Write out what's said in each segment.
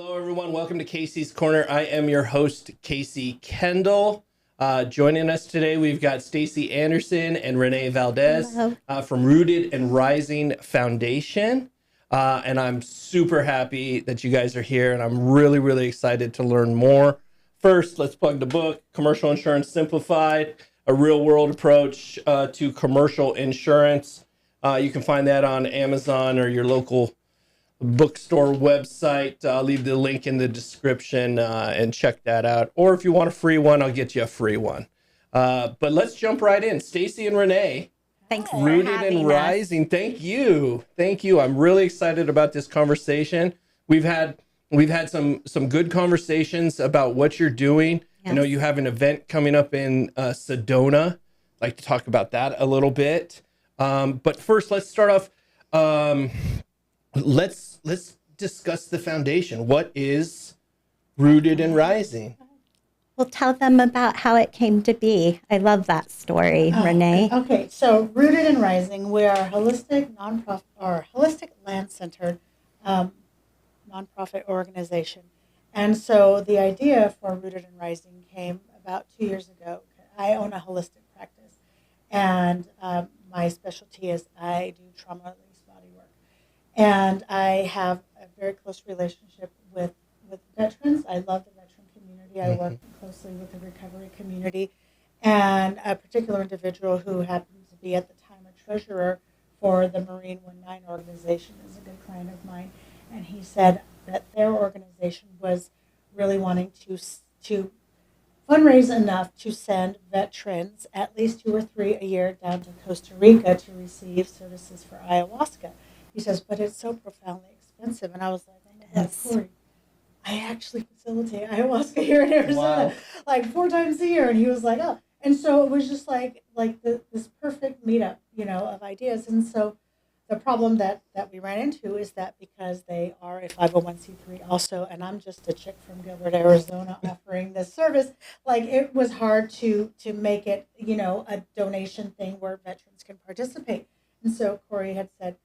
Hello, everyone. Welcome to Casey's Corner. I am your host, Casey Kendall. Joining us today, we've got Stacey Anderson and Renae Valdes from Rooted and Rising Foundation. And I'm super happy that you guys are here, and I'm really, really excited to learn more. First, let's plug the book, Commercial Insurance Simplified, a real-world approach to commercial insurance. You can find that on Amazon or your local bookstore website. I'll leave the link in the description and check that out. Or if you want a free one, I'll get you a free one. But let's jump right in. Stacey and Renae. Thanks for Rooted having and us. Rising. Thank you. Thank you. I'm really excited about this conversation. We've had some good conversations about what you're doing. Yes. I know you have an event coming up in Sedona. I'd like to talk about that a little bit. But first, let's start off. Let's discuss the foundation. What is Rooted and Rising? We'll tell them about how it came to be. I love that story, Renae. Okay, so Rooted and Rising, we are a holistic nonprofit or holistic land-centered nonprofit organization. And so the idea for Rooted and Rising came about 2 years ago. I own a holistic practice, and my specialty is I do trauma-release body work. And I have a very close relationship with veterans. I love the veteran community. I work closely with the recovery community. And a particular individual who happened to be at the time a treasurer for the Marine 19 organization is a good client of mine. And he said that their organization was really wanting to fundraise enough to send veterans, at least 2 or 3 a year, down to Costa Rica to receive services for ayahuasca. He says, but it's so profoundly expensive. And I was like, oh my God, Corey, I actually facilitate ayahuasca here in Arizona, like 4 times a year. And he was like, oh. And so it was just like this perfect meetup, of ideas. And so the problem that we ran into is that because they are a 501c3 also, and I'm just a chick from Gilbert, Arizona, offering this service, like it was hard to make it, a donation thing where veterans can participate. And so Corey had said,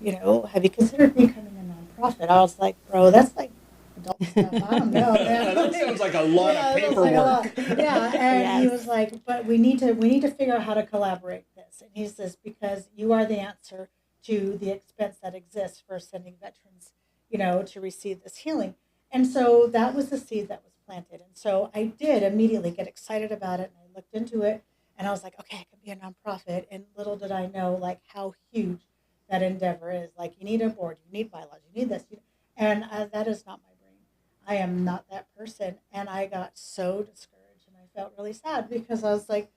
have you considered becoming a nonprofit? I was like, bro, that's like adult stuff. I don't know. That sounds like a lot of paperwork. And he was like, but we need to figure out how to collaborate this. And he says, because you are the answer to the expense that exists for sending veterans, to receive this healing. And so that was the seed that was planted. And so I did immediately get excited about it, and I looked into it, and I was like, okay, I can be a nonprofit. And little did I know, like, how huge that endeavor is. Like, you need a board, you need bylaws, you need this, and that is not my brain. I am not that person. And I got so discouraged, and I felt really sad because I was like,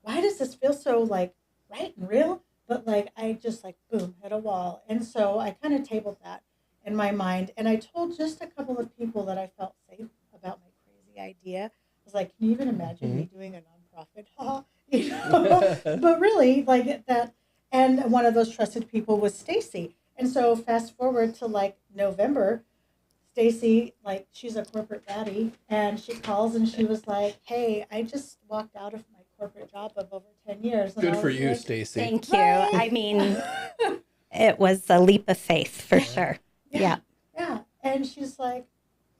why does this feel so like right and real? But like, I just like, boom, hit a wall. And so I kind of tabled that in my mind. And I told just a couple of people that I felt safe about my crazy idea. I was like, can you even imagine me doing a nonprofit? But really, like that. And one of those trusted people was Stacey. And so fast forward to like November, Stacey, like she's a corporate baddie, and she calls and she was like, hey, I just walked out of my corporate job of over 10 years. And Good for you, like, Stacey. Thank you. I mean, it was a leap of faith for sure. Yeah. And she's like,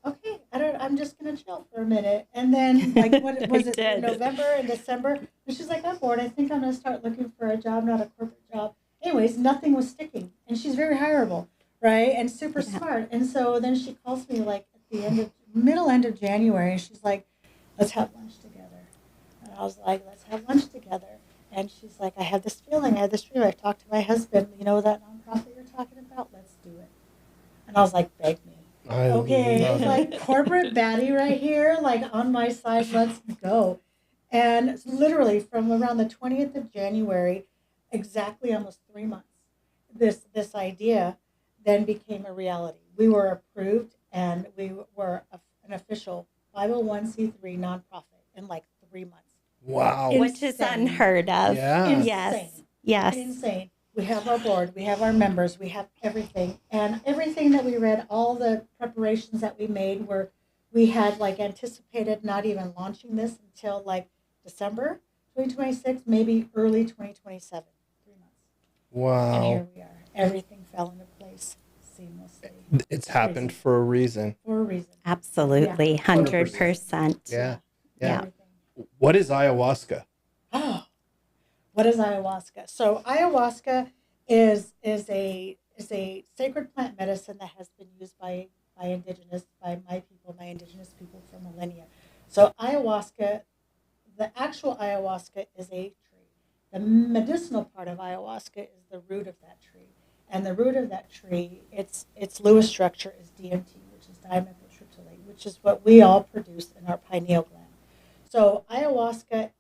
okay, I'm just going to chill for a minute. And then like, what was it, in November and December? And she's like, I'm bored. I think I'm going to start looking for a job, not a corporate job. Anyways, nothing was sticking. And she's very hireable, right? And super smart. And so then she calls me like at the middle end of January. And she's like, let's have lunch together. And I was like, let's have lunch together. And she's like, I have this feeling, I have this dream. I've talked to my husband, that nonprofit you're talking about? Let's do it. And I was like, beg me. Okay, like corporate baddie right here, like on my side, let's go. And literally from around the 20th of January, exactly almost 3 months, this idea then became a reality. We were approved, and we were an official 501c3 nonprofit in like 3 months. Wow. Insane. Which is unheard of. Yeah. Insane. Yes. Insane. We have our board, we have our members, we have everything. And everything that we read, all the preparations that we made we had like anticipated not even launching this until like December 2026, maybe early 2027, 3 months. Wow. And here we are. Everything fell into place seamlessly. It's happened for a reason. For a reason. Absolutely. Yeah. 100%. Yeah. Yeah. What is ayahuasca? Oh, what is ayahuasca? So ayahuasca is a sacred plant medicine that has been used by my indigenous people for millennia. So ayahuasca, the actual ayahuasca is a tree. The medicinal part of ayahuasca is the root of that tree. And the root of that tree, its Lewis structure is DMT, which is dimethyltryptamine, which is what we all produce in our pineal gland. So ayahuasca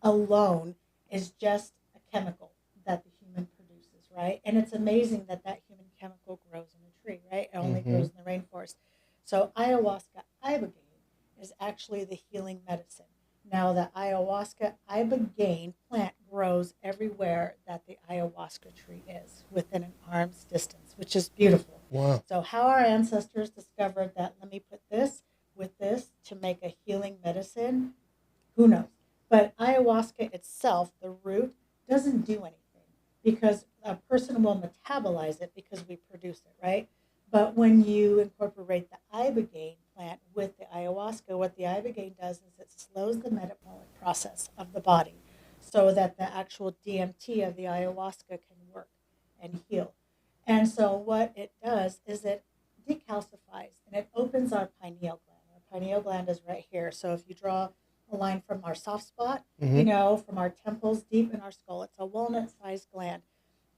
alone is just a chemical that the human produces, right? And it's amazing that that human chemical grows in a tree, right? It only grows in the rainforest. So ayahuasca ibogaine is actually the healing medicine. Now the ayahuasca ibogaine plant grows everywhere that the ayahuasca tree is, within an arm's distance, which is beautiful. Wow. So how our ancestors discovered that, let me put this with this to make a healing medicine, who knows? But ayahuasca itself, the root, doesn't do anything because a person will metabolize it because we produce it, right? But when you incorporate the ibogaine plant with the ayahuasca, what the ibogaine does is it slows the metabolic process of the body so that the actual DMT of the ayahuasca can work and heal. And so what it does is it decalcifies and it opens our pineal gland. Our pineal gland is right here. So if you draw a line from our soft spot, from our temples deep in our skull, it's a walnut-sized gland.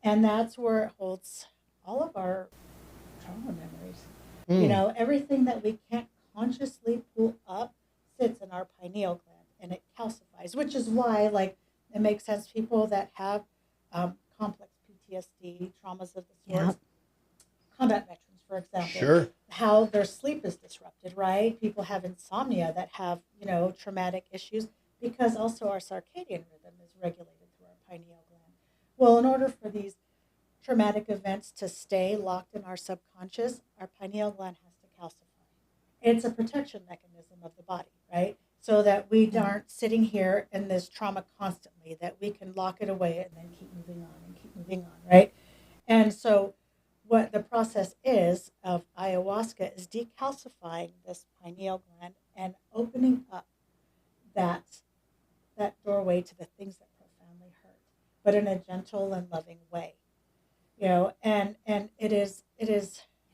And that's where it holds all of our trauma memories. Everything that we can't consciously pull up sits in our pineal gland and it calcifies, which is why, it makes sense people that have complex PTSD, traumas of the sort, combat veterans, for example, how their sleep is disrupted, right? People have insomnia that have, traumatic issues because also our circadian rhythm is regulated through our pineal gland. Well, in order for these traumatic events to stay locked in our subconscious, our pineal gland has to calcify. It's a protection mechanism of the body, right? So that we aren't sitting here in this trauma constantly, that we can lock it away and then keep moving on, right? And so what the process is of ayahuasca is decalcifying this pineal gland and opening up that doorway to the things that profoundly hurt, but in a gentle and loving way. And it is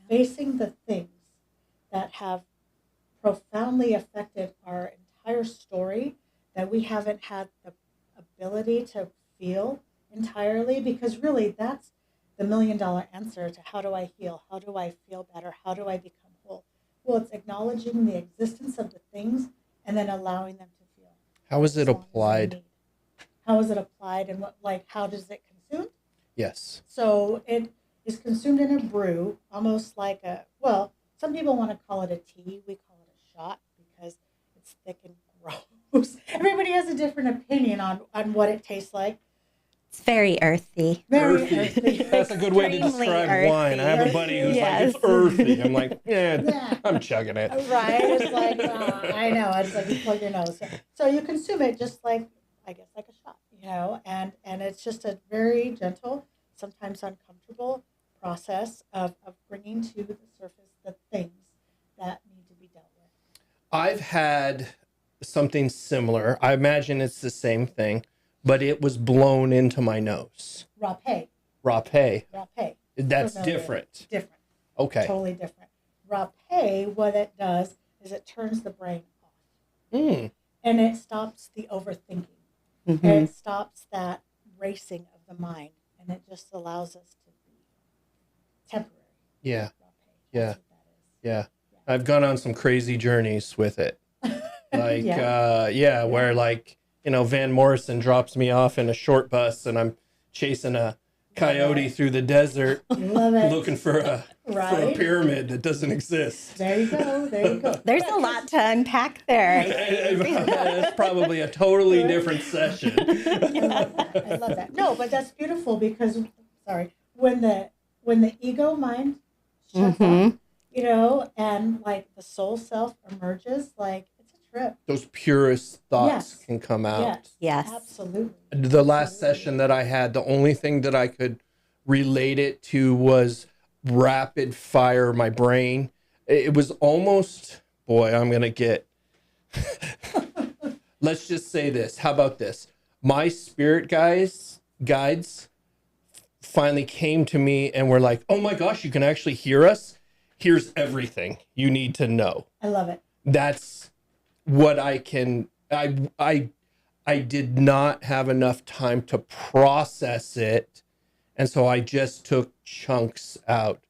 facing the things that have profoundly affected our entire story that we haven't had the ability to feel entirely, because really that's the $1 million answer to how do I heal? How do I feel better? How do I become whole? Well, it's acknowledging the existence of the things and then allowing them to feel. How is it applied? How is it applied and how does it consume? Yes. So it is consumed in a brew, almost like some people want to call it a tea. We call it a shot because it's thick and gross. Everybody has a different opinion on what it tastes like. It's very earthy. Very earthy. That's a good way to describe earthy. wine. I have a buddy who's like, it's earthy. I'm like, I'm chugging it. Right. It's like, I know. It's like you plug your nose. So you consume it just like a shot, and it's just a very gentle, sometimes uncomfortable process of bringing to the surface the things that need to be dealt with. I've had something similar. I imagine it's the same thing, but it was blown into my nose. Rapé. That's different. Different. Okay. Totally different. Rapé, what it does is it turns the brain off. And it stops the overthinking. And it stops that racing of the mind. And it just allows us to be temporary. Yeah. Rapé. That's what that is. Yeah. I've gone on some crazy journeys with it. Where Van Morrison drops me off in a short bus and I'm chasing a coyote through the desert looking for a pyramid that doesn't exist. There you go. There's a lot to unpack there. It's probably a totally different session. I love that. No, but that's beautiful because, when the ego mind shuts off, and the soul self emerges, it's a trip. Those purest thoughts can come out. Yes. Absolutely. The last session that I had, the only thing that I could relate it to was rapid fire my brain. It was almost, boy, I'm going to get, let's just say this. How about this? My spirit guides finally came to me and were like, oh my gosh, you can actually hear us. Here's everything you need to know. I love it. That's what I can, I did not have enough time to process it. And so I just took chunks out.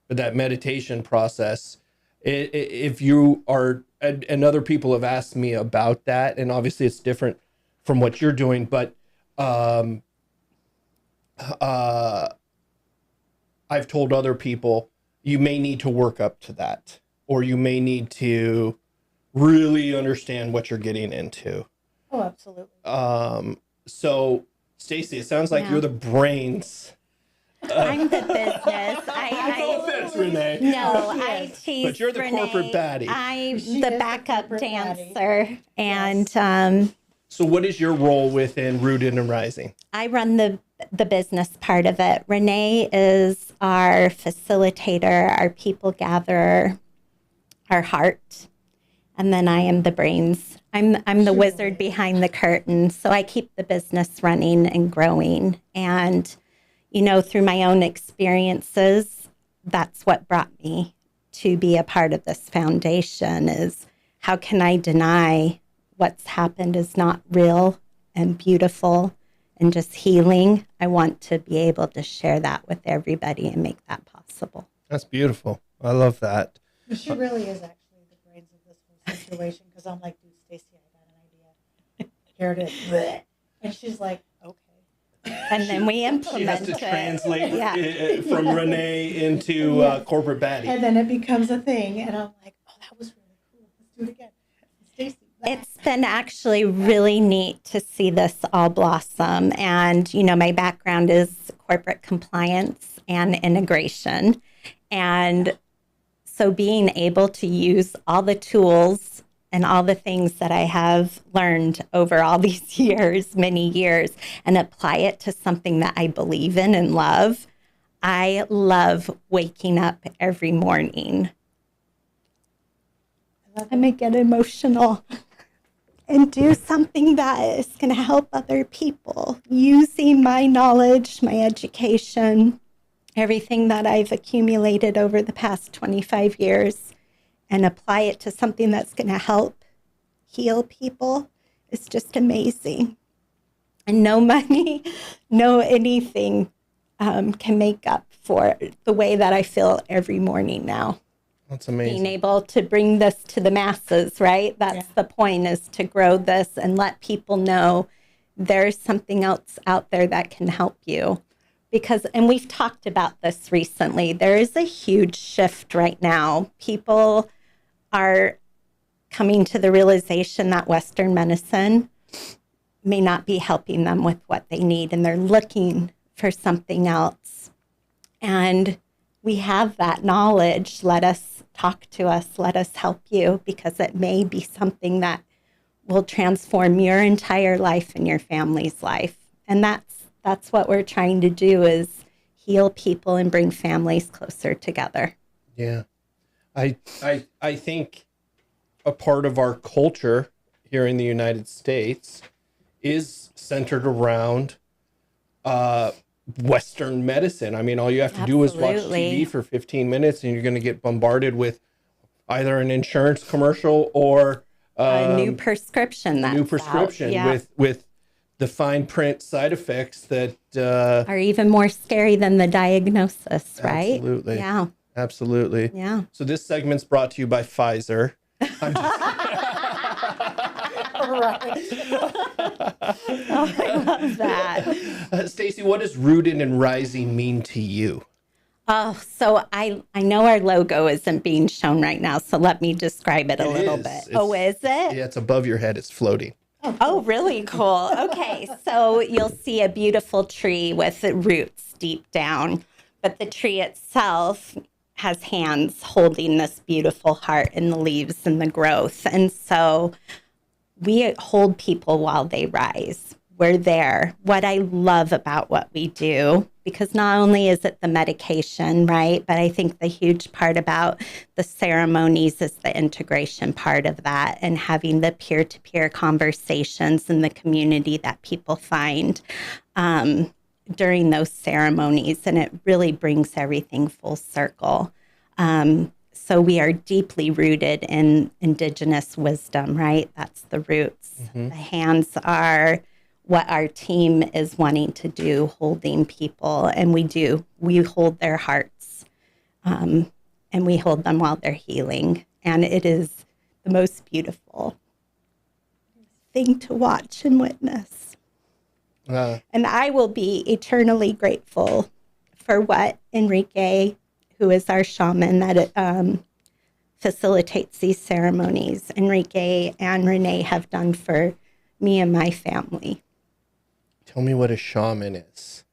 But that meditation process, if you are, and other people have asked me about that, and obviously it's different from what you're doing, but I've told other people, you may need to work up to that, or you may need to really understand what you're getting into. Oh, absolutely. So, Stacey, it sounds like you're the brains. I'm the business. No offense, Renae. No, I tease But you're the Renae. corporate baddie. I'm She the is the backup corporate dancer. And So what is your role within Rooted and Rising? I run the business part of it. Renae is our facilitator, our people gatherer, our heart. And then I am the brains. I'm the wizard behind the curtain. So I keep the business running and growing. And, you know, through my own experiences, that's what brought me to be a part of this foundation is how can I deny what's happened is not real and beautiful and just healing. I want to be able to share that with everybody and make that possible. That's beautiful. I love that. She really is actually the brains of this whole situation because I'm like, dude, Stacey, I got an idea. Here it is. And she's like, okay. And then we implement She has to it. translate Yeah. from Renae into corporate baddie. And then it becomes a thing. And I'm like, oh, that was really cool. Let's do it again. Stacey. It's been actually really neat to see this all blossom. And, you know, my background is corporate compliance and integration. And so being able to use all the tools and all the things that I have learned over all these years, many years, and apply it to something that I believe in and love. I love waking up every morning. I may get emotional and do something that is going to help other people using my knowledge, my education, everything that I've accumulated over the past 25 years and apply it to something that's going to help heal people is just amazing. And no money, no anything can make up for the way that I feel every morning now. That's amazing. Being able to bring this to the masses, right? That's the point, is to grow this and let people know there's something else out there that can help you. Because, and we've talked about this recently, there is a huge shift right now. People are coming to the realization that Western medicine may not be helping them with what they need, and they're looking for something else. And we have that knowledge. Let us talk to us. Let us help you, because it may be something that will transform your entire life and your family's life. And that's what we're trying to do, is heal people and bring families closer together. Yeah. I think a part of our culture here in the United States is centered around Western medicine. I mean, all you have to do is watch TV for 15 minutes and you're going to get bombarded with either an insurance commercial or a new prescription. With the fine print side effects that are even more scary than the diagnosis, right? Absolutely. Yeah. Absolutely. Yeah. So this segment's brought to you by Pfizer. Right. Oh, I love that. Stacey, what does Rooted and Rising mean to you? Oh, so I know our logo isn't being shown right now, so let me describe it a little bit. Is it? Yeah, it's above your head. It's floating. Oh, really cool. Okay, so you'll see a beautiful tree with the roots deep down, but the tree itself has hands holding this beautiful heart and the leaves and the growth. And so we hold people while they rise. we're there. What I love about what we do, because not only is it the medication, right? But I think the huge part about the ceremonies is the integration part of that, and having the peer-to-peer conversations and the community that people find during those ceremonies. And it really brings everything full circle. So we are deeply rooted in Indigenous wisdom, right? That's the roots. The hands are what our team is wanting to do, holding people. And we hold their hearts, and we hold them while they're healing. And it is the most beautiful thing to watch and witness. And I will be eternally grateful for what Enrique, who is our shaman that facilitates these ceremonies, Enrique and Renae have done for me and my family. Tell me what a shaman is.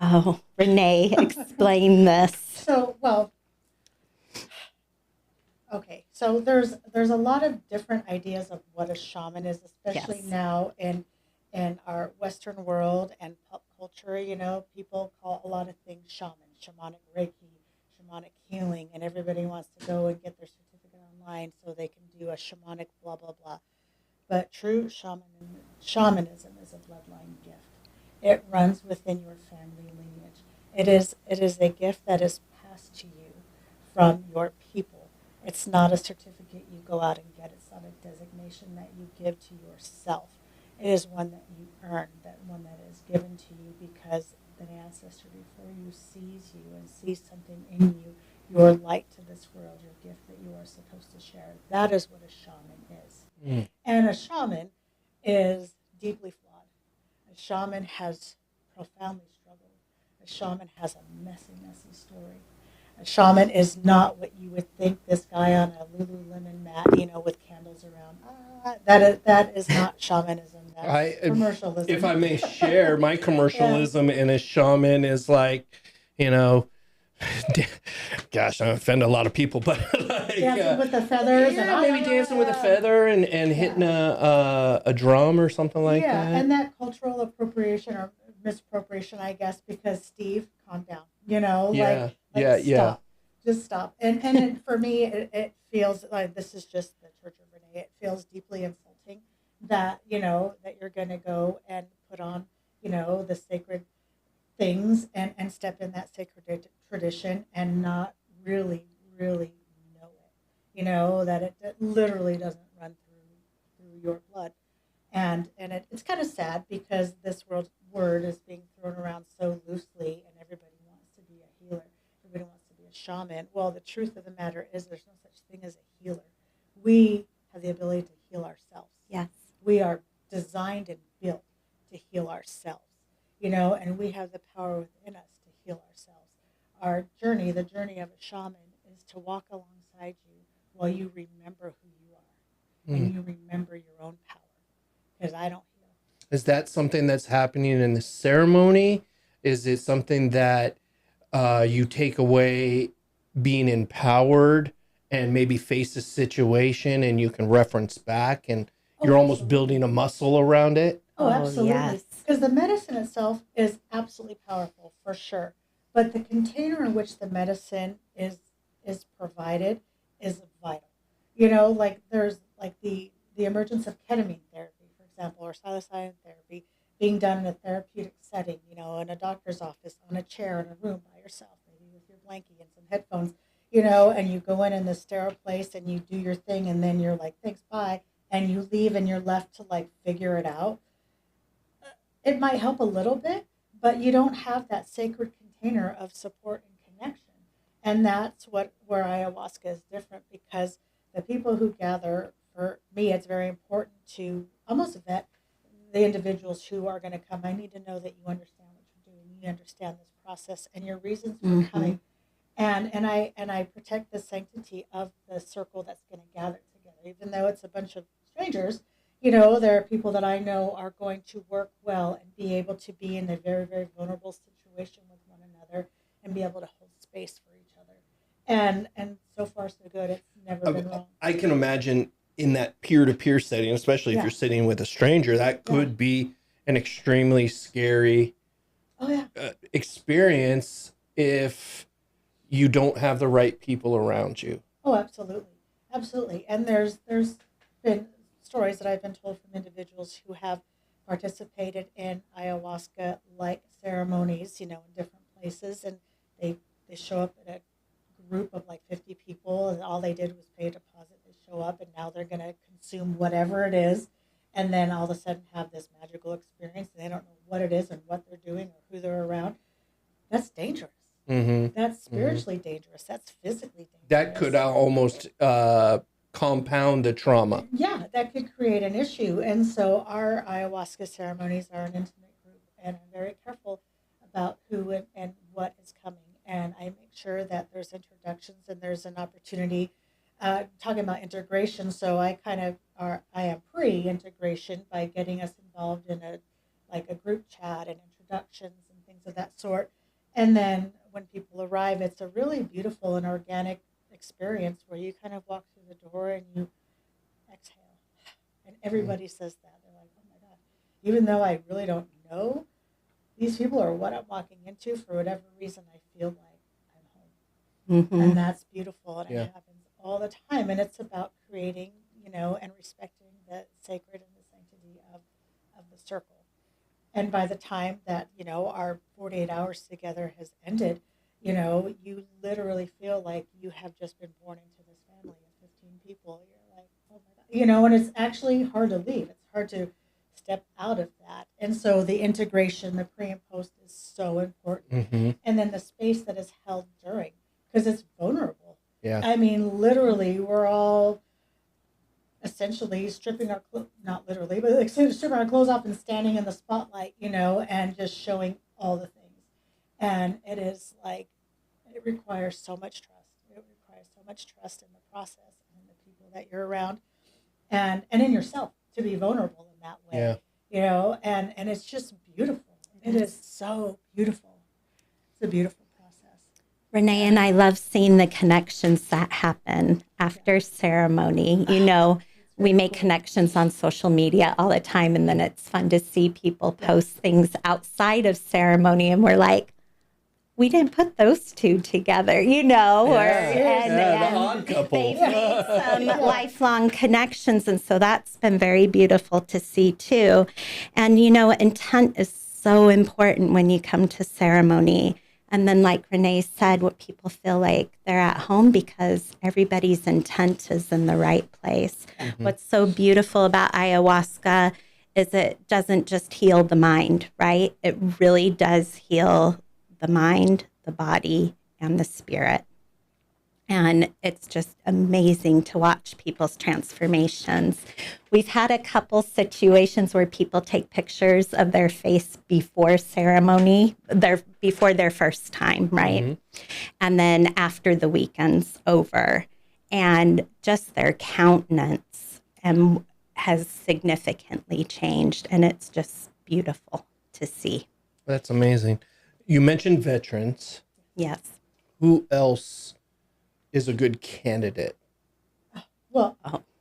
Oh, Renae, explain this. So there's a lot of different ideas of what a shaman is, especially now in our Western world and pop culture. You know, people call a lot of things shaman, shamanic Reiki, shamanic healing, and everybody wants to go and get their certificate online so they can do a shamanic blah blah blah. But true shamanism is a bloodline gift. It runs within your family lineage. It is a gift that is passed to you from your people. It's not a certificate you go out and get. It's not a designation that you give to yourself. It is one that you earn, that one that is given to you because an ancestor before you sees you and sees something in you, your light to this world, your gift that you are supposed to share. That is what a shaman is. And a shaman is deeply flawed. A shaman has profoundly struggled. A shaman has a messy, messy story. A shaman is not what you would think, this guy on a Lululemon mat, you know, with candles around. That is not shamanism. That's commercialism. If I may share, my commercialism in a shaman is like, you know, gosh, I offend a lot of people, but like, dancing with the feathers, maybe dancing with a feather and hitting a drum or something like that. Yeah, and that cultural appropriation or misappropriation, I guess, because Steve, calm down. You know, stop. Just stop. And for me, it feels like this is just the Church of Renae. It feels deeply insulting that, you know, that you're going to go and put on, you know, the sacred things and step in that sacred tradition and not really, really know it. You know, that it literally doesn't run through your blood. And it's kind of sad because this word is being thrown around so loosely and everybody wants to be a healer. Everybody wants to be a shaman. Well, the truth of the matter is there's no such thing as a healer. We have the ability to heal ourselves. Yes. We are designed and built to heal ourselves, you know, and we have the power within us to heal ourselves. Our journey, the journey of a shaman, is to walk alongside you while you remember who you are and you remember your own power, because I don't heal. Is that something that's happening in the ceremony? Is it something that you take away being empowered and maybe face a situation and you can reference back and you're almost building a muscle around it? Oh, absolutely. Yes. Because the medicine itself is absolutely powerful, for sure. But the container in which the medicine is provided is vital. You know, like there's like the emergence of ketamine therapy, for example, or psilocybin therapy being done in a therapeutic setting, you know, in a doctor's office, on a chair in a room by yourself, maybe with your blankie and some headphones, you know, and you go in this sterile place and you do your thing and then you're like, thanks, bye. And you leave and you're left to like figure it out. It might help a little bit, but you don't have that sacred container of support and connection. And that's where ayahuasca is different, because the people who gather, for me, it's very important to almost vet the individuals who are going to come. I need to know that you understand what you're doing, you understand this process and your reasons for coming. And I protect the sanctity of the circle that's going to gather together, even though it's a bunch of strangers. You know, there are people that I know are going to work well and be able to be in a very, very vulnerable situation with one another and be able to hold space for each other. And so far, so good. It's never been wrong. I can imagine in that peer-to-peer setting, especially if you're sitting with a stranger, that could be an extremely scary Oh, experience if you don't have the right people around you. Oh, absolutely. Absolutely. And there's been stories that I've been told from individuals who have participated in ayahuasca like ceremonies, in different places, and they show up at a group of like 50 people, and all they did was pay a deposit. They show up, and now they're going to consume whatever it is, and then all of a sudden have this magical experience, and they don't know what it is and what they're doing or who they're around. That's dangerous. That's spiritually dangerous. That's physically dangerous. That could almost compound the trauma. Yeah, that could create an issue. And so our ayahuasca ceremonies are an intimate group, and I'm very careful about who and what is coming. And I make sure that there's introductions and there's an opportunity. Talking about integration, so I am pre-integration by getting us involved in a group chat and introductions and things of that sort. And then when people arrive, it's a really beautiful and organic experience where you kind of walk through the door and you exhale. And everybody says that. They're like, oh my God. Even though I really don't know these people or what I'm walking into, for whatever reason, I feel like I'm home. And that's beautiful. And it happens all the time. And it's about creating, and respecting the sacred and the sanctity of the circle. And by the time that, our 48 hours together has ended, you literally feel like you have just been born into this family of 15 people. You're like, oh my God. And it's actually hard to leave. It's hard to step out of that. And so the integration, the pre and post is so important. And then the space that is held during, because it's vulnerable. Yeah. I mean, literally, we're all essentially stripping our clothes, not literally, but like stripping our clothes off and standing in the spotlight, and just showing all the things. And it is like, it requires so much trust. It requires so much trust in the process and in the people that you're around and in yourself to be vulnerable in that way, and it's just beautiful. It is so beautiful. It's a beautiful process. Renae and I love seeing the connections that happen after ceremony. We make connections on social media all the time, and then it's fun to see people post things outside of ceremony, and we're like, we didn't put those two together, the odd couple. They've made some lifelong connections, and so that's been very beautiful to see too. And intent is so important when you come to ceremony. And then, like Renae said, what people feel like they're at home because everybody's intent is in the right place. What's so beautiful about ayahuasca is it doesn't just heal the mind, right? It really does heal the mind, the body, and the spirit. And it's just amazing to watch people's transformations. We've had a couple situations where people take pictures of their face before ceremony, before their first time, right? And then after the weekend's over. And just their countenance has significantly changed. And it's just beautiful to see. That's amazing. You mentioned veterans. Yes. Who else is a good candidate? Well,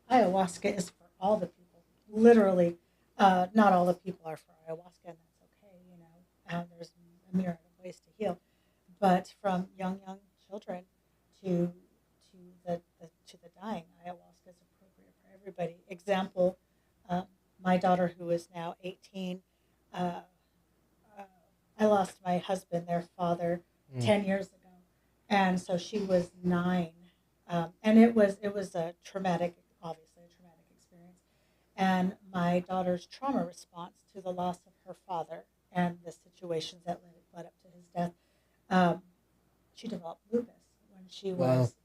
ayahuasca is for all the people. Literally, not all the people are for ayahuasca, and that's okay. There's a myriad of ways to heal, but from young children to the dying, ayahuasca is appropriate for everybody. Example, my daughter, who is now 18. I lost my husband, their father, 10 years ago. And so she was 9. And it was a traumatic experience. And my daughter's trauma response to the loss of her father and the situations that led up to his death, she developed lupus when she was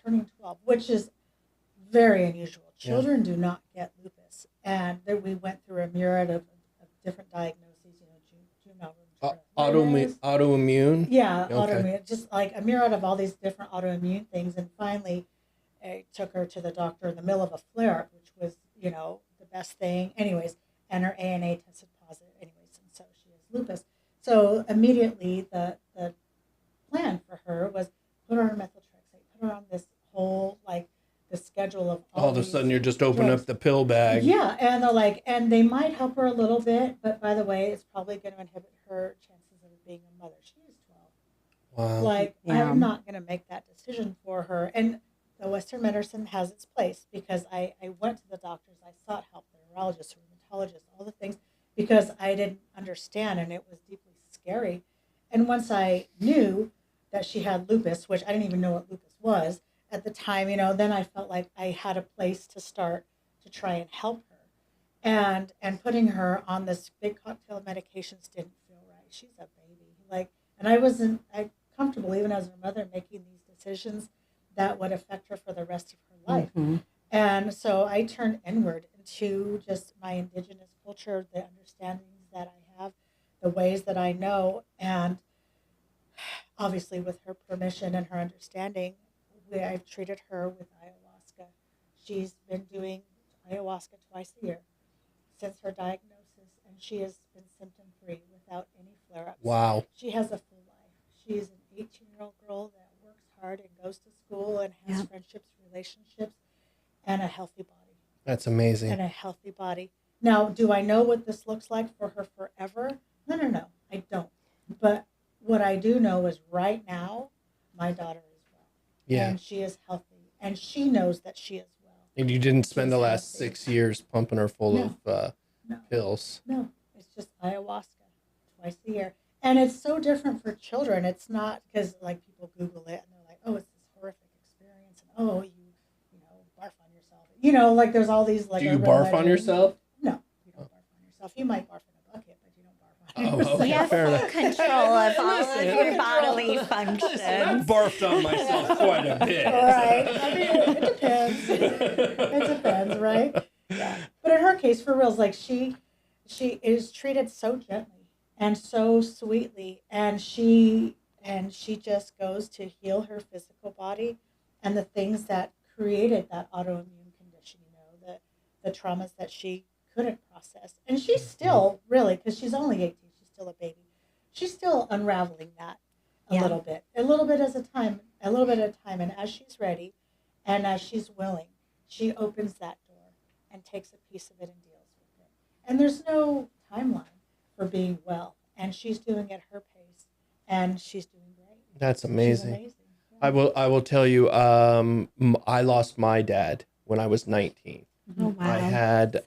turning 12, which is very unusual. Children do not get lupus. And then we went through a myriad of different diagnoses. Autoimmune? Yeah, okay. Autoimmune. Just like a myriad of all these different autoimmune things. And finally, I took her to the doctor in the middle of a flare-up, which was, the best thing. Anyways, and her ANA tested positive. Anyways, and so she has lupus. So immediately the plan for her was put her on methotrexate, put her on this whole, the schedule of all of a sudden you're just opening up the pill bag. Yeah, and they're like, and they might help her a little bit, but by the way, it's probably going to inhibit her chances of being a mother. She is 12. Wow. Like, I'm not going to make that decision for her. And the Western medicine has its place because I went to the doctors, I sought help, the neurologist, rheumatologist, all the things, because I didn't understand and it was deeply scary. And once I knew that she had lupus, which I didn't even know what lupus was at the time, then I felt like I had a place to start to try and help her. And putting her on this big cocktail of medications didn't feel right. She's a baby. And I wasn't comfortable, even as her mother, making these decisions that would affect her for the rest of her life. Mm-hmm. And so I turned inward into just my indigenous culture, the understandings that I have, the ways that I know, and obviously with her permission and her understanding, I've treated her with ayahuasca. She's been doing ayahuasca twice a year since her diagnosis, and she has been symptom-free without any flare-ups. Wow. She has a full life. She's an 18-year-old girl that works hard and goes to school and has friendships, relationships, and a healthy body. That's amazing. And a healthy body. Now, do I know what this looks like for her forever? No, I don't. But what I do know is right now, my daughter is well. Yeah. And she is healthy. And she knows that she is well. And you didn't spend the last 6 years pumping her full of pills. No, it's just ayahuasca twice a year. And it's so different for children. It's not because people Google it and they're like, oh, it's this horrific experience. And oh, you barf on yourself. There's all these Do you barf on yourself? No, you don't barf on yourself. You might barf in a bucket, but you don't barf on yourself. Okay, you have full control of all of your bodily functions. I've barfed on myself quite a bit. Right. I mean, it depends. It depends, right? Yeah. But in her case, for reals, she is treated so gently and so sweetly, and she just goes to heal her physical body and the things that created that autoimmune condition, the traumas that she couldn't process. And she's still, really, because she's only 18, she's still a baby, she's still unraveling that a little bit at a time. And as she's ready and as she's willing, she opens that door and takes a piece of it and deals with it. And there's no timeline for being well. And she's doing it her pace, and she's doing great. That's amazing. Yeah. I will tell you, I lost my dad when I was 19. Oh, wow. I had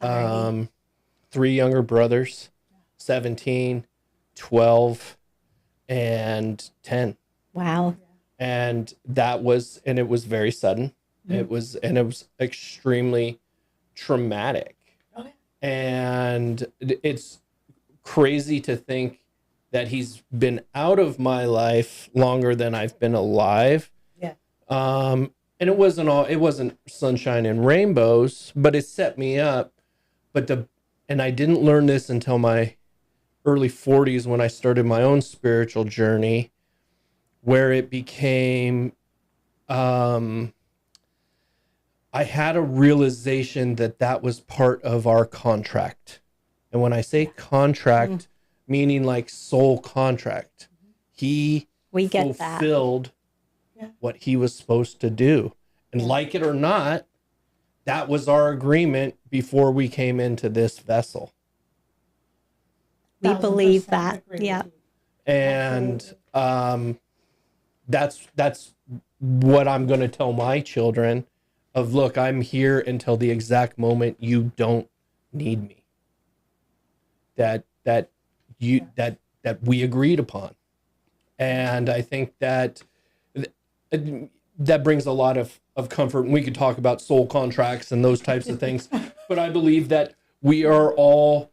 3 younger brothers, 17, 12, and 10. Wow. And it was very sudden. Mm-hmm. It was extremely traumatic. Okay. And it's crazy to think that he's been out of my life longer than I've been alive. Yeah. And it wasn't sunshine and rainbows, but it set me up. And I didn't learn this until my early 40s when I started my own spiritual journey, where it became, I had a realization that was part of our contract. And when I say contract, meaning like soul contract, he fulfilled what he was supposed to do. And like it or not, that was our agreement before we came into this vessel. We believe that. Yeah. And that's what I'm going to tell my children of, look, I'm here until the exact moment you don't need me. That we agreed upon. And I think that brings a lot of comfort. And we could talk about soul contracts and those types of things. But I believe that we are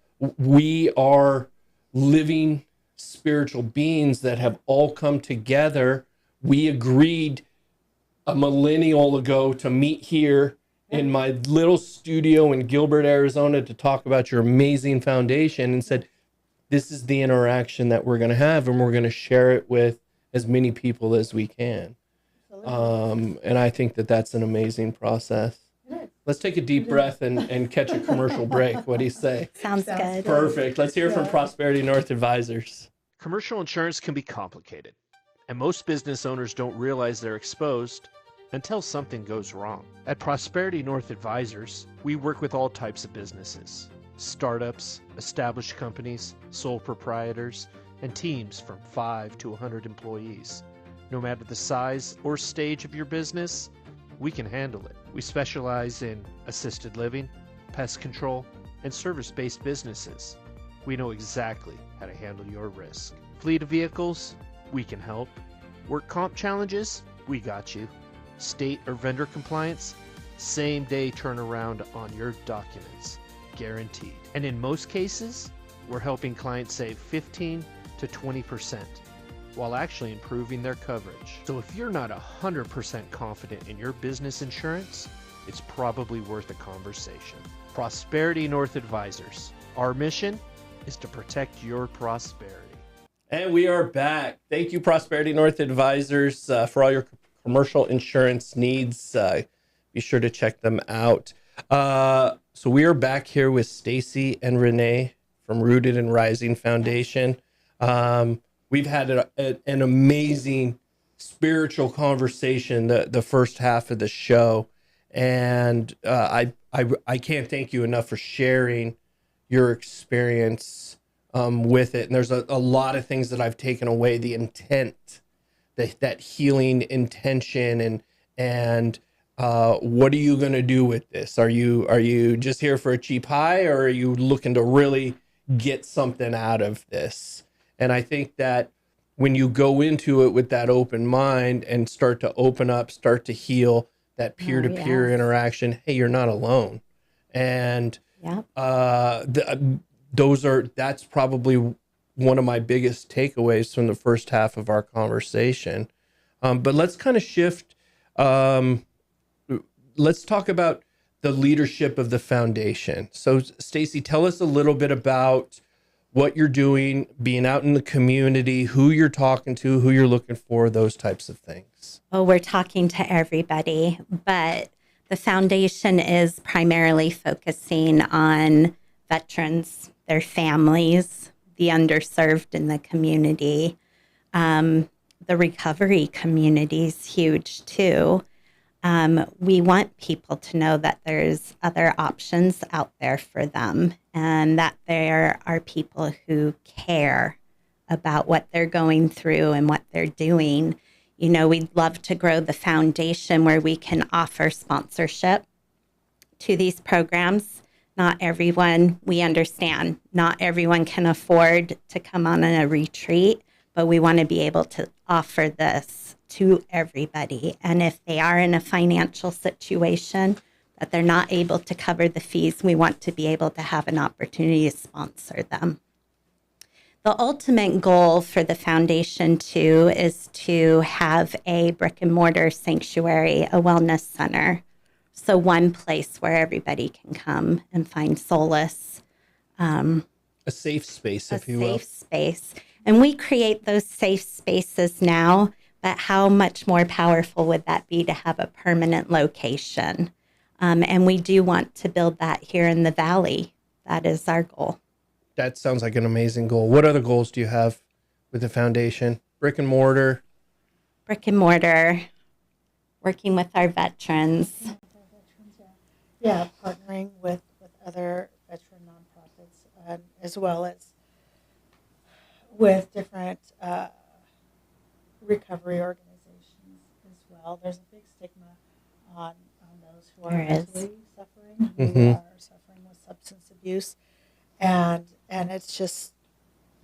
living spiritual beings that have all come together. We agreed a millennial ago to meet here in my little studio in Gilbert, Arizona, to talk about your amazing foundation, and said, this is the interaction that we're going to have, and we're going to share it with as many people as we can. And I think that's an amazing process. Let's take a deep breath and catch a commercial break. What do you say? Sounds good. Perfect. Let's hear from Prosperity North Advisors. Commercial insurance can be complicated, and most business owners don't realize they're exposed until something goes wrong. At Prosperity North Advisors, we work with all types of businesses: startups, established companies, sole proprietors, and teams from 5 to 100 employees. No matter the size or stage of your business, we can handle it. We specialize in assisted living, pest control, and service-based businesses. We know exactly how to handle your risk. Fleet of vehicles, we can help. Work comp challenges, we got you. State or vendor compliance, same day turnaround on your documents, guaranteed. And in most cases, we're helping clients save 15 to 20% while actually improving their coverage. So if you're not 100% confident in your business insurance, it's probably worth a conversation. Prosperity North Advisors. Our mission is to protect your prosperity. And we are back. Thank you, Prosperity North Advisors, for all your commercial insurance needs. Be sure to check them out. So we are back here with Stacey and Renae from Rooted and Rising Foundation. We've had an amazing spiritual conversation the first half of the show, and I can't thank you enough for sharing your experience with it. And there's a lot of things that I've taken away: the intent, that healing intention, and what are you going to do with this? Are you just here for a cheap high, or are you looking to really get something out of this? And I think that when you go into it with that open mind and start to open up, start to heal, that peer-to-peer interaction, hey, you're not alone. And that's probably one of my biggest takeaways from the first half of our conversation. But let's kind of shift. Let's talk about the leadership of the foundation. So, Stacey, tell us a little bit about what you're doing, being out in the community, who you're talking to, who you're looking for, those types of things. Well, we're talking to everybody, but the foundation is primarily focusing on veterans, their families, the underserved in the community. The recovery community is huge too. We want people to know that there's other options out there for them, and that there are people who care about what they're going through and what they're doing. You know, we'd love to grow the foundation where we can offer sponsorship to these programs. Not everyone, we understand, not everyone can afford to come on a retreat, but we want to be able to offer this to everybody. And if they are in a financial situation that they're not able to cover the fees, we want to be able to have an opportunity to sponsor them. The ultimate goal for the foundation, too, is to have a brick and mortar sanctuary, a wellness center. So one place where everybody can come and find solace. A safe space, if you will. A safe space. And we create those safe spaces now, but how much more powerful would that be to have a permanent location? And we do want to build that here in the Valley. That is our goal. That sounds like an amazing goal. What other goals do you have with the foundation? Brick and mortar? Brick and mortar, working with our veterans. Yeah, partnering with other veteran nonprofits, as well as with different recovery organizations as well. There's a big stigma on those who are mentally suffering, who are suffering with substance abuse. And it's just,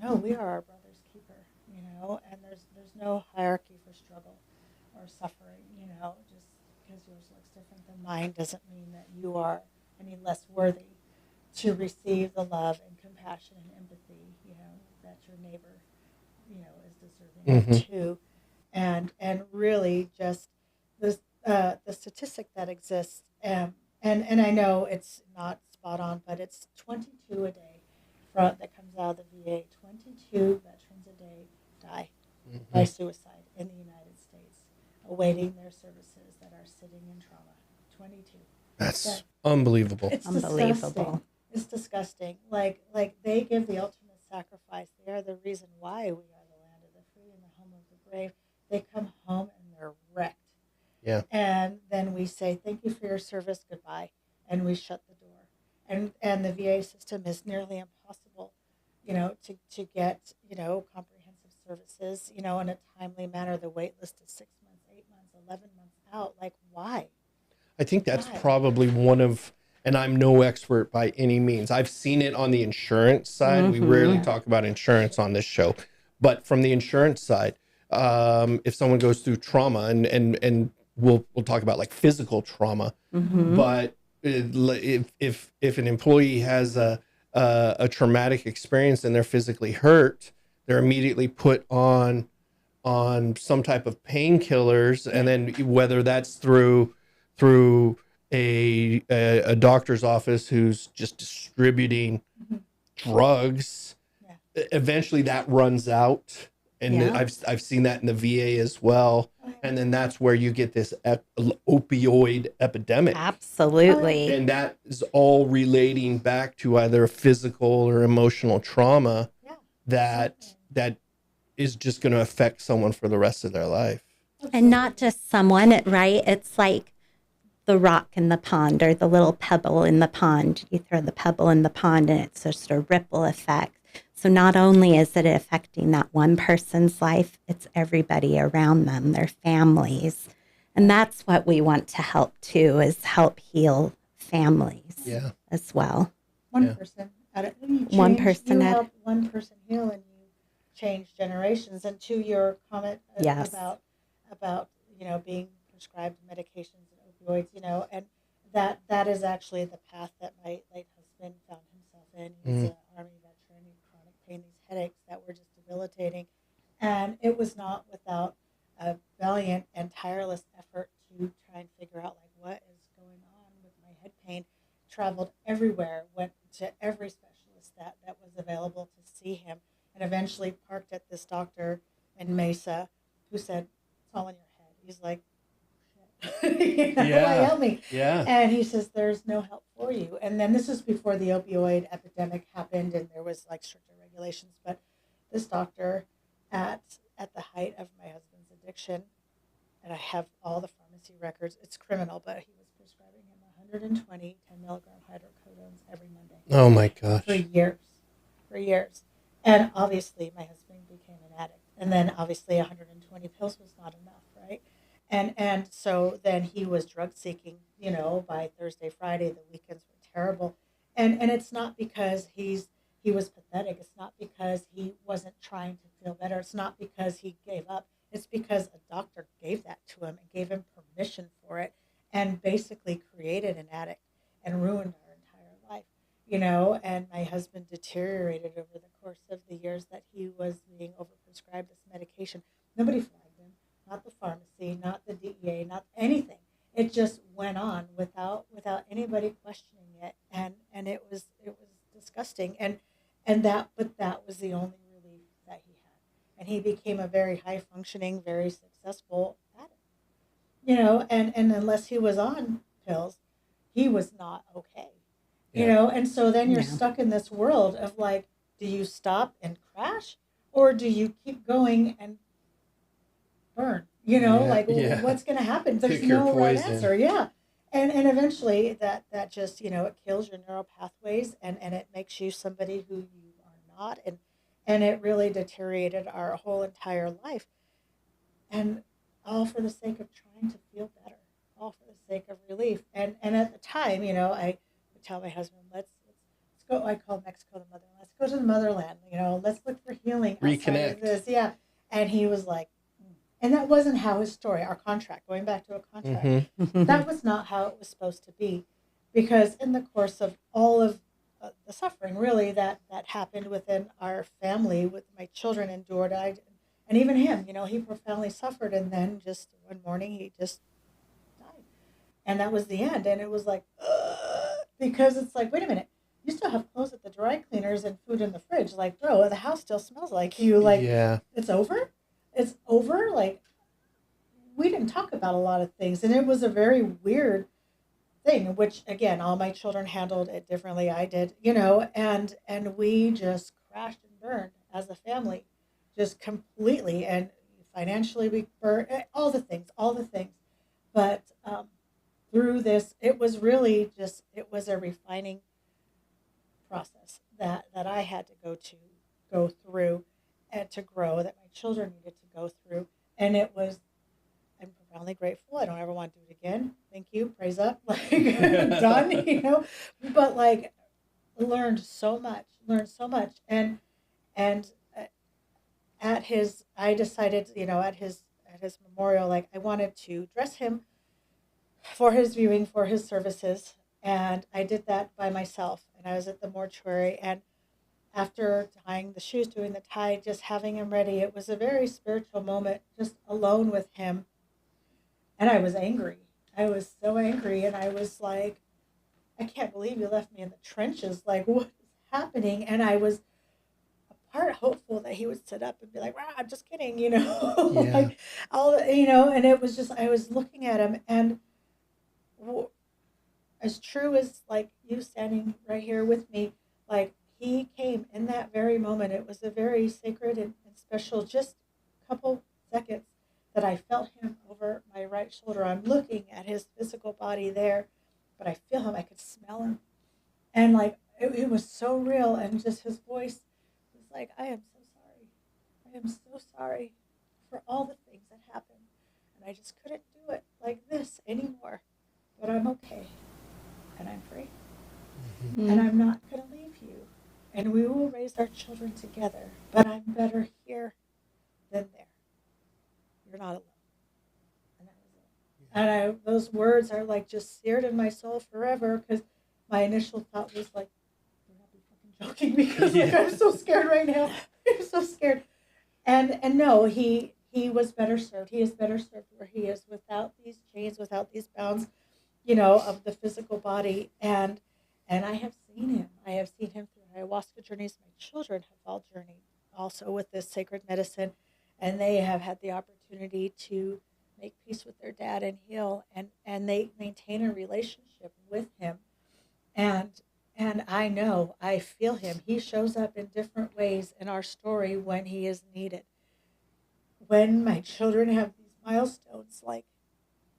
no, we are our brother's keeper, you know, and there's no hierarchy for struggle or suffering, you know. Just because yours looks different than mine doesn't mean that you are any less worthy to receive the love and compassion and empathy, you know, that your neighbor, you know, is deserving of too. And really just the statistic that exists, and I know it's not spot on, but it's 22 a day that comes out of the VA. 22 veterans a day die by suicide in the United States, awaiting their services that are sitting in trauma. 22. That's unbelievable. It's unbelievable. It's disgusting. Like they give the ultimate sacrifice. They are the reason why we are the land of the free and the home of the brave. They come home and they're wrecked. Yeah. And then we say, thank you for your service, goodbye. And we shut the door. And the VA system is nearly impossible, to get, comprehensive services, in a timely manner. The wait list is 6 months, 8 months, 11 months out. Like, why? I think that's probably one of, and I'm no expert by any means. I've seen it on the insurance side. We rarely talk about insurance on this show, but from the insurance side, if someone goes through trauma, and we'll talk about like physical trauma, but if an employee has a traumatic experience and they're physically hurt, they're immediately put on some type of painkillers, and then whether that's through a doctor's office who's just distributing drugs, eventually that runs out. And I've seen that in the VA as well. And then that's where you get this opioid epidemic. Absolutely. And that is all relating back to either a physical or emotional trauma that is just going to affect someone for the rest of their life. And not just someone, right? It's like the rock in the pond or the little pebble in the pond. You throw the pebble in the pond and it's just a ripple effect. So not only is it affecting that one person's life, it's everybody around them, their families. And that's what we want to help too, is help heal families as well. One person at a one person at help one person heal, and you change generations. And to your comment about being prescribed medications and opioids, and that is actually the path that my late husband found himself in. He's an Army veteran, chronic pain, these headaches that were just debilitating, and it was not without a valiant and tireless effort to try and figure out like what is going on with my head pain. Traveled everywhere, went to every specialist that was available to see him, and eventually parked at this doctor in Mesa who said, it's all in your head. He's like, why help me? Yeah. And he says, there's no help for you. And then this was before the opioid epidemic happened and there was like stricter regulations. But this doctor at the height of my husband's addiction, and I have all the pharmacy records, it's criminal, but he was prescribing him 120 10 milligram hydrocodones every Monday. Oh my gosh. For years. And obviously my husband became an addict. And then obviously 120 pills was not enough, right? And so then he was drug seeking, by Thursday, Friday. The weekends were terrible. And it's not because he was pathetic. It's not because he wasn't trying to feel better. It's not because he gave up. It's because a doctor gave that to him and gave him permission for it, and basically created an addict and ruined our entire life, and my husband deteriorated over the course of the years that he was being overprescribed this medication. Nobody flagged him, not the pharmacy, not the DEA, not anything. It just went on without anybody questioning it, and it was disgusting, but that was the only relief that he had, and he became a very high functioning, very successful addict. And unless he was on pills, he was not okay. And so then you're stuck in this world of like, do you stop and crash, or do you keep going and burn? What's going to happen? There's no right answer. Yeah. And eventually that just, it kills your neural pathways, and it makes you somebody who you are not. And it really deteriorated our whole entire life. And all for the sake of trying to feel better, all for the sake of relief. And at the time, I would tell my husband, let's go. I call Mexico the motherland. Let's go to the motherland. Let's look for healing. Reconnect. Of this. Yeah. And he was like, and that wasn't how his story, our contract, going back to a contract, that was not how it was supposed to be. Because in the course of all of the suffering, really, that happened within our family, with my children endured, and even him, he profoundly suffered. And then just one morning, he just died. And that was the end. And it was like, because it's like, wait a minute, you still have clothes at the dry cleaners and food in the fridge. Like, bro, the house still smells like you. Like, It's over? It's over? Like, we didn't talk about a lot of things. And it was a very weird thing, which, again, all my children handled it differently. I did, and we just crashed and burned as a family, just completely. And financially, we burned all the things. But through this, it was really just, it was a refining process that I had to go through and to grow, that my children needed to go through. And it was, I'm profoundly grateful. I don't ever want to do it again. Thank you. Praise up. Like, done, but like, learned so much. And I decided, at his memorial, like, I wanted to dress him for his viewing, for his services. And I did that by myself. And I was at the mortuary. And after tying the shoes, doing the tie, just having him ready, it was a very spiritual moment, just alone with him. And I was angry. I was so angry. And I was like, I can't believe you left me in the trenches. Like, what is happening? And I was a part hopeful that he would sit up and be like, I'm just kidding, Yeah. like and it was just, I was looking at him, and as true as like you standing right here with me, like, he came in that very moment. It was a very sacred and special, just a couple seconds that I felt him over my right shoulder. I'm looking at his physical body there, but I feel him. I could smell him. And like, it was so real. And just his voice was like, I am so sorry. I am so sorry for all the things that happened. And I just couldn't do it like this anymore. But I'm okay. And I'm free. Mm-hmm. And I'm not going to leave you. And we will raise our children together. But I'm better here than there. You're not alone. And that was it. And those words are like just seared in my soul forever, because my initial thought was like, you're not be fucking joking, because like, I'm so scared right now. I'm so scared. And no, he was better served. He is better served where he is, without these chains, without these bounds, of the physical body. And I have seen him. I have seen him through ayahuasca journeys. My children have all journeyed also with this sacred medicine, and they have had the opportunity to make peace with their dad and heal, and they maintain a relationship with him. And I know, I feel him. He shows up in different ways in our story when he is needed. When my children have these milestones, like,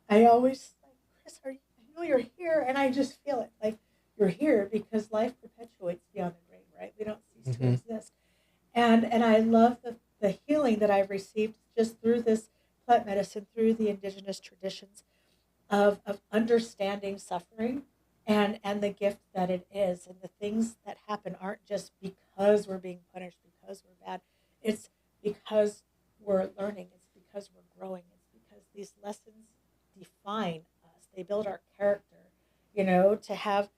I always like, Chris, I know you're here, and I just feel it. Like, you're here because life perpetuates beyond the grave, right? We don't cease to exist. And I love the healing that I've received just through this plant medicine, through the indigenous traditions of understanding suffering and the gift that it is. And the things that happen aren't just because we're being punished, because we're bad. It's because we're learning. It's because we're growing. It's because these lessons define us. They build our character. To have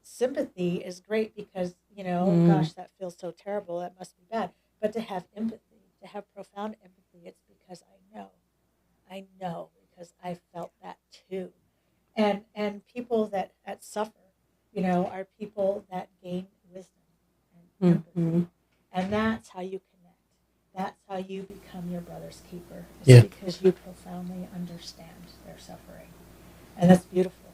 sympathy is great because, gosh, that feels so terrible. That must be bad. But to have empathy, to have profound empathy, it's because I know because I felt that too. And people that suffer, are people that gain wisdom and empathy. And that's how you connect. That's how you become your brother's keeper. It's because you profoundly understand their suffering. And that's beautiful.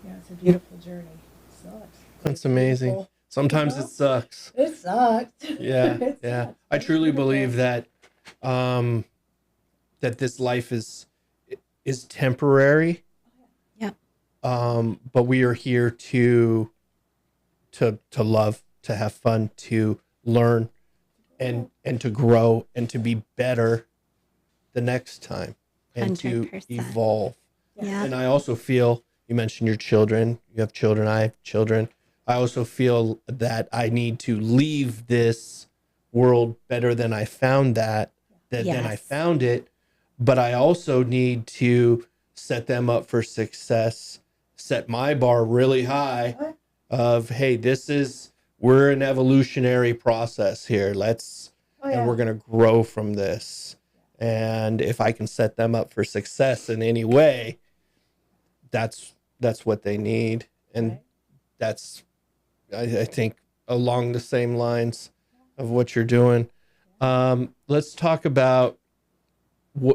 It's a beautiful journey. It sucks. That's amazing. Beautiful. Sometimes it sucks. It sucks. Yeah, it sucks. I truly believe that that this life is temporary. Yeah. But we are here to love, to have fun, to learn, and to grow, and to be better the next time, and 100%. To evolve. Yeah. And I also feel, you mentioned your children. You have children. I have children. I also feel that I need to leave this world better than I found than I found it. But I also need to set them up for success, set my bar really high of, hey, we're an evolutionary process here. And we're going to grow from this. And if I can set them up for success in any way, that's what they need. And that's, I think, along the same lines of what you're doing. Let's talk about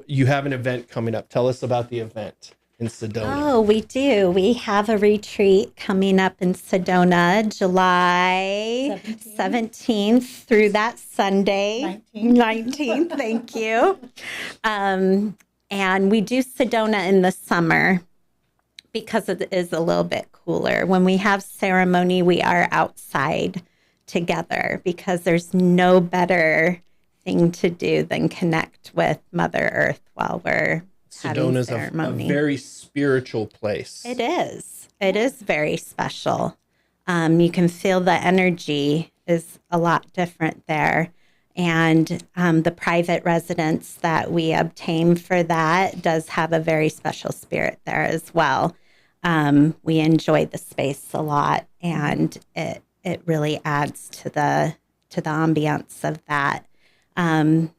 you have an event coming up. Tell us about the event in Sedona. Oh, we do. We have a retreat coming up in Sedona, July 17th through that Sunday. 19th, thank you. And we do Sedona in the summer because it is a little bit cooler. When we have ceremony, we are outside together because there's no better thing to do than connect with Mother Earth while we're having Sedona's ceremony. a very spiritual place. It is. It is very special. You can feel the energy is a lot different there. And the private residence that we obtain for that does have a very special spirit there as well. We enjoy the space a lot, and it really adds to the ambiance of that. I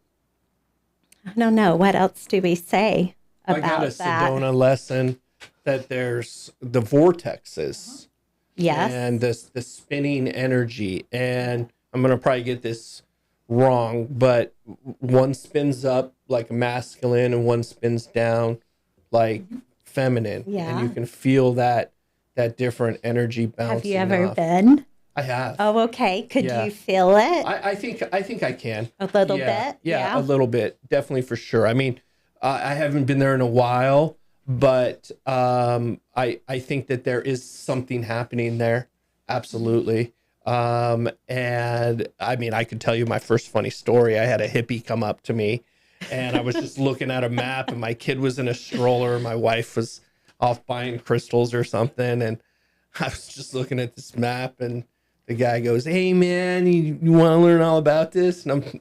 don't know. What else do we say about that? I got a Sedona lesson that there's the vortexes. Yes. And the spinning energy. And I'm going to probably get this wrong, but one spins up like masculine and one spins down like feminine. Yeah. And you can feel that different energy bouncing Have you ever off. been? I have. Oh, okay. Could Yeah. you feel it? I think I can. A little Yeah. bit? Yeah, a little bit. Definitely for sure. I mean, I haven't been there in a while, but I think that there is something happening there. Absolutely. And I mean, I could tell you my first funny story. I had a hippie come up to me and I was just looking at a map and my kid was in a stroller. My wife was off buying crystals or something. And I was just looking at this map and the guy goes, "Hey man, you want to learn all about this?" And I'm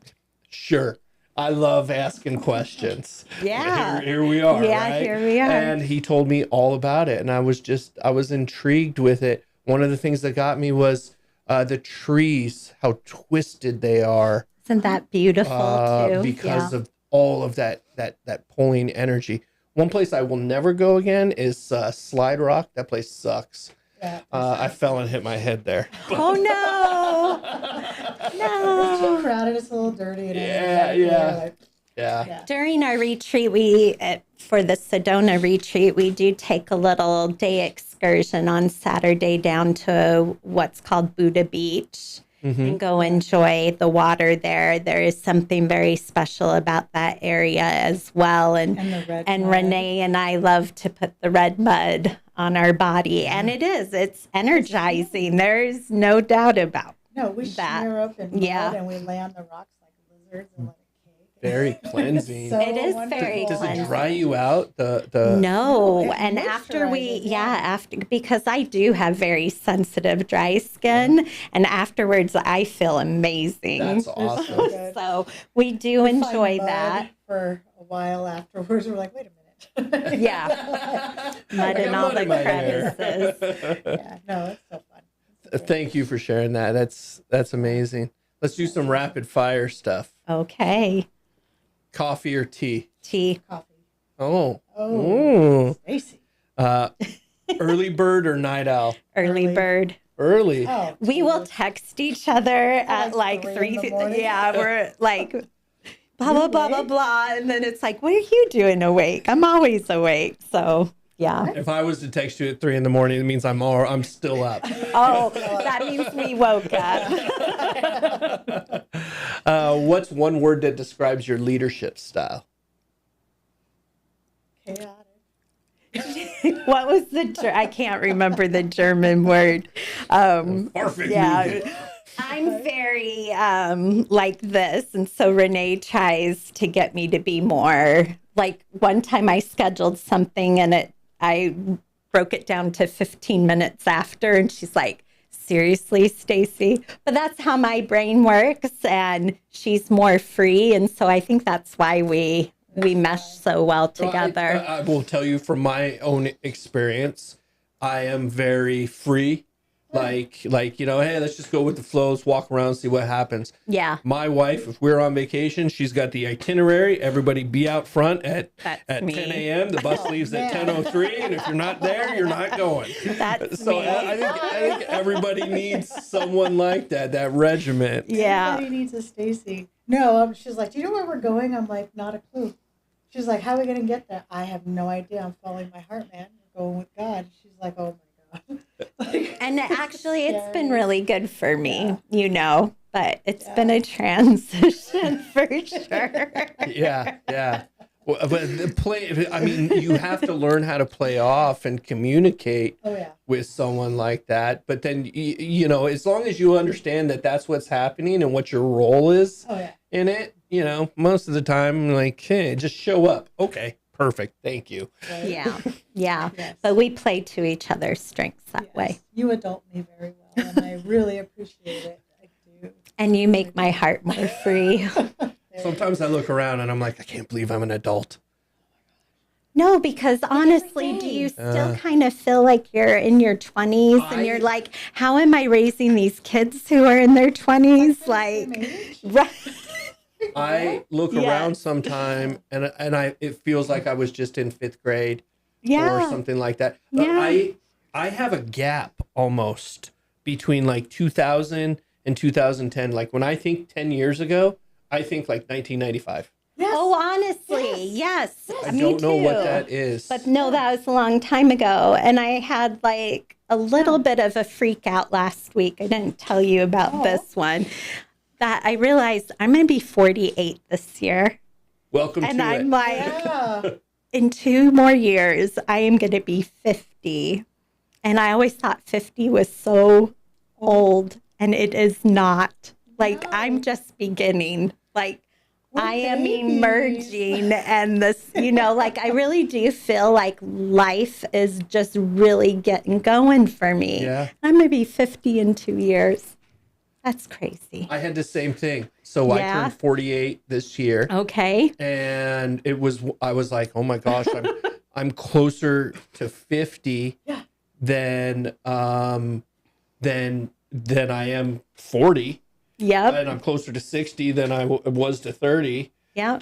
sure. I love asking questions. Yeah. Here we are. Yeah, right? here we are. And he told me all about it. And I was intrigued with it. One of the things that got me was the trees, how twisted they are. Isn't that beautiful too? Because of all of that pulling energy. One place I will never go again is Slide Rock. That place sucks. Yeah. I fell and hit my head there. Oh no. It's too crowded. It's a little dirty. And Yeah. During our retreat, for the Sedona retreat, we do take a little day excursion on Saturday down to what's called Buddha Beach and go enjoy the water there. There is something very special about that area as well. And the red mud. Renae and I love to put the red mud on our body. And it's energizing. There's no doubt about No, we that. smear up in mud and we lay on the rocks like lizards and let it cake. Very cleansing. It is very Does cleansing. it dry you out? The No, it and after moisturizes, because I do have very sensitive dry skin, and afterwards I feel amazing. That's awesome. good. So we do Find enjoy mud that. For a while afterwards. We're like, wait a minute. Yeah, mud I got in all mud the in my hair. crevices. Yeah, no, it's so fun. Thank you for sharing that. That's amazing. Let's do some rapid fire stuff. Okay, Coffee or tea? tea. Coffee. Oh. Oh, Ooh. Stacey. Early bird or night owl? Early Early. bird. Early. Oh, We will text each other at like like 3. 3 in the morning? Yeah, we're like blah blah blah blah blah, and then it's like, what are you doing awake? I'm always awake. So yeah. If I was to text you at 3 a.m, it means I'm still up. Oh, that means we woke up. What's one word that describes your leadership style? chaotic. What was I can't remember the German word. Perfect. I'm very like this. And so Renae tries to get me to be more like one time I scheduled something and I broke it down to 15 minutes after. And she's like, seriously, Stacey? But that's how my brain works. And she's more free. And so I think that's why we mesh so well together. I will tell you from my own experience, I am very free. Like, hey, let's just go with the flow. Let's walk around, see what happens. Yeah. My wife, if we're on vacation, she's got the itinerary. Everybody be out front at me. 10 a.m. The bus leaves at 10:03, and if you're not there, you're not going. That's So me. I think everybody needs someone like that regiment. Yeah. Everybody needs a Stacey. No, she's like, do you know where we're going? I'm like, not a clue. She's like, how are we going to get there? I have no idea. I'm following my heart, man. We're going with God. She's like, oh my God. And actually, it's been scary. really good for me, but it's been a transition for sure. Yeah. But the play, I mean, you have to learn how to play off and communicate with someone like that. But then, you know, as long as you understand that that's what's happening and what your role is in it, you know, most of the time, like, hey, just show up. Okay, perfect. Thank you. Right? Yeah. Yeah. Yes. But we play to each other's strengths that way. You adult me very well, and I really appreciate it. I do. And you make my heart more free. Sometimes I look around and I'm like, I can't believe I'm an adult. No, because honestly, do you still kind of feel like you're in your 20s and you're like, how am I raising these kids who are in their 20s? Like, right. I look around sometime and it feels like I was just in 5th grade or something like that. But I have a gap almost between like 2000 and 2010. Like when I think 10 years ago, I think like 1995. Yes. Oh, honestly, yes. I don't know what that is. But no, that was a long time ago. And I had like a little bit of a freak out last week. I didn't tell you about this one. That I realized I'm going to be 48 this year. Welcome to it. And I'm like, in 2 more years, I am going to be 50. And I always thought 50 was so old. And it is not. Like, I'm just beginning. Like, I am emerging, and this, you know, like, I really do feel like life is just really getting going for me. Yeah. I'm going to be 50 in 2 years. That's crazy. I had the same thing. So I turned 48 this year. Okay. And I was like, oh my gosh, I'm closer to 50 than I am 40. Yep. And I'm closer to 60 than I was to 30. Yeah.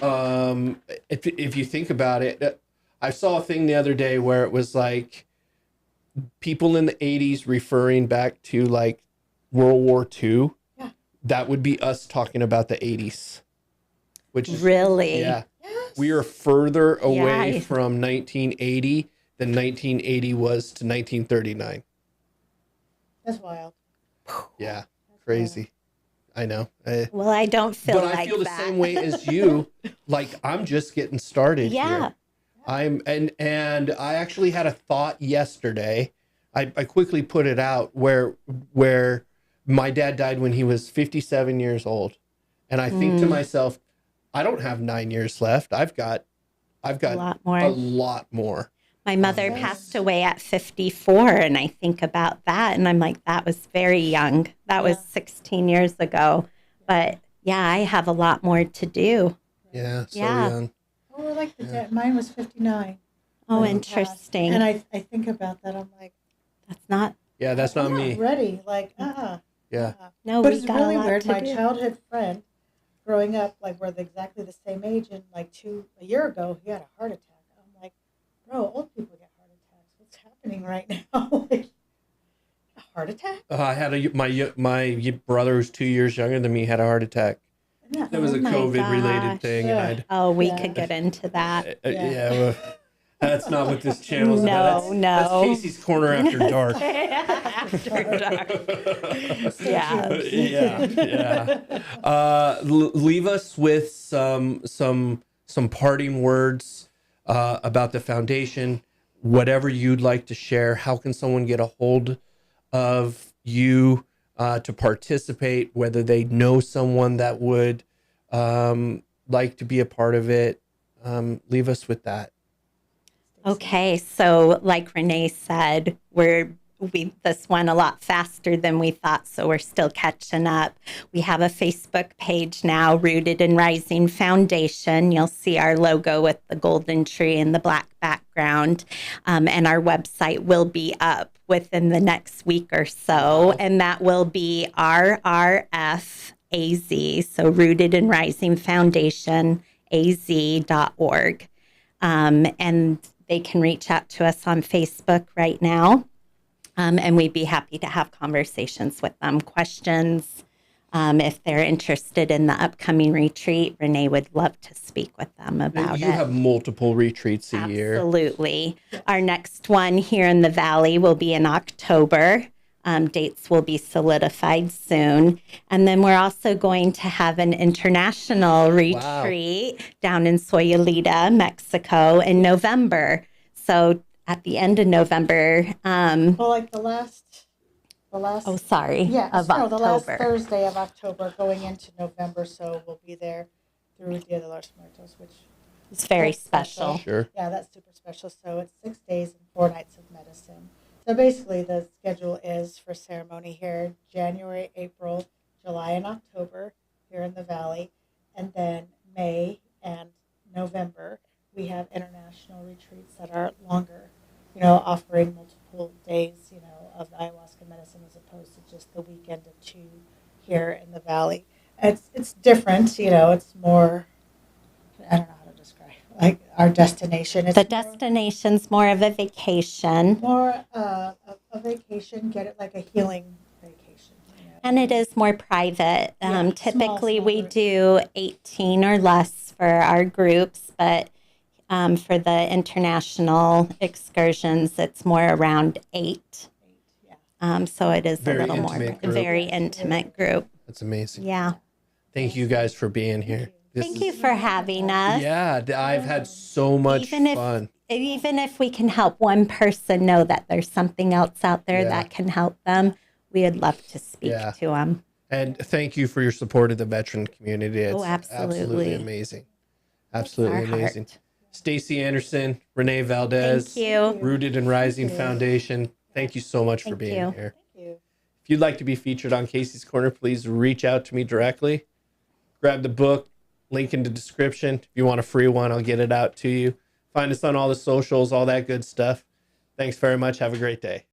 If you think about it, I saw a thing the other day where it was like people in the 80s referring back to like World War II. Yeah. That would be us talking about the 80s. Which is really? Yeah. Yes. We are further away from 1980 than 1980 was to 1939. That's wild. Yeah. Crazy. Wild. I know. Well, I don't feel like that. But I feel the same way as you. Like, I'm just getting started here. And I actually had a thought yesterday. I quickly put it out where my dad died when he was 57 years old. And I think to myself, I don't have 9 years left. I've got a lot more. My mother passed away at 54, and I think about that, and I'm like, that was very young. That was 16 years ago. But, yeah, I have a lot more to do. Yeah, so young. Oh, I like the dad. Mine was 59. Oh, interesting. And I think about that. I'm like, that's not. Yeah, that's not me. Ready. Like, Yeah. No, but it's really weird. My childhood friend, growing up, like, we're exactly the same age, and like a year ago, he had a heart attack. I'm like, bro, old people get heart attacks. What's happening right now? Like, a heart attack? I had my brother who's 2 years younger than me had a heart attack. It was a COVID-related thing. And we could get into that. Well, that's not what this channel's about. No. That's Casey's Corner After Dark. After dark. Leave us with some parting words about the foundation, whatever you'd like to share. How can someone get a hold of you to participate, whether they know someone that would like to be a part of it? Leave us with that. Okay, so like Renae said, this went a lot faster than we thought, so we're still catching up. We have a Facebook page now, Rooted and Rising Foundation. You'll see our logo with the golden tree and the black background, and our website will be up within the next week or so, and that will be RRFAZ, so Rooted and Rising Foundation, az.org. And they can reach out to us on Facebook right now. And we'd be happy to have conversations with them, questions. If they're interested in the upcoming retreat, Renae would love to speak with them about it. You have multiple retreats a year. Absolutely. Our next one here in the Valley will be in October. dates will be solidified soon. And then we're also going to have an international retreat down in Soyalita, Mexico in November. So at the end of November. Well, like the last. Oh, sorry. Yeah, of no, the last October. Thursday of October going into November. So we'll be there through Dia de los Muertos, which It's very that's special. Sure. Yeah, that's super special. So it's 6 days and 4 nights of medicine. So basically the schedule is for ceremony here, January, April, July, and October here in the Valley. And then May and November, we have international retreats that are longer, offering multiple days, of the ayahuasca medicine as opposed to just the weekend or two here in the Valley. It's different, it's more, I don't know how to describe, like our destination. It's The destination's more of a vacation. more a vacation, get it like a healing vacation. And it is more private. Yeah, Typically, small we groups. do 18 or less for our groups, but for the international excursions, it's more around 8. Yeah. So it is Very a little more intimate group. very intimate group. That's amazing. Yeah. Thank you guys for being here. Thank you for having us. Yeah, I've had so much fun. Even if we can help one person know that there's something else out there that can help them, we would love to speak to them. And thank you for your support of the veteran community. It's absolutely. amazing. Absolutely Our amazing. heart. Stacey Anderson, Renae Valdes, Thank you. Rooted and Rising Foundation. Thank you so much for Thank being you. here. Thank you. If you'd like to be featured on Casey's Corner, please reach out to me directly. Grab the book, link in the description. If you want a free one, I'll get it out to you. Find us on all the socials, all that good stuff. Thanks very much. Have a great day.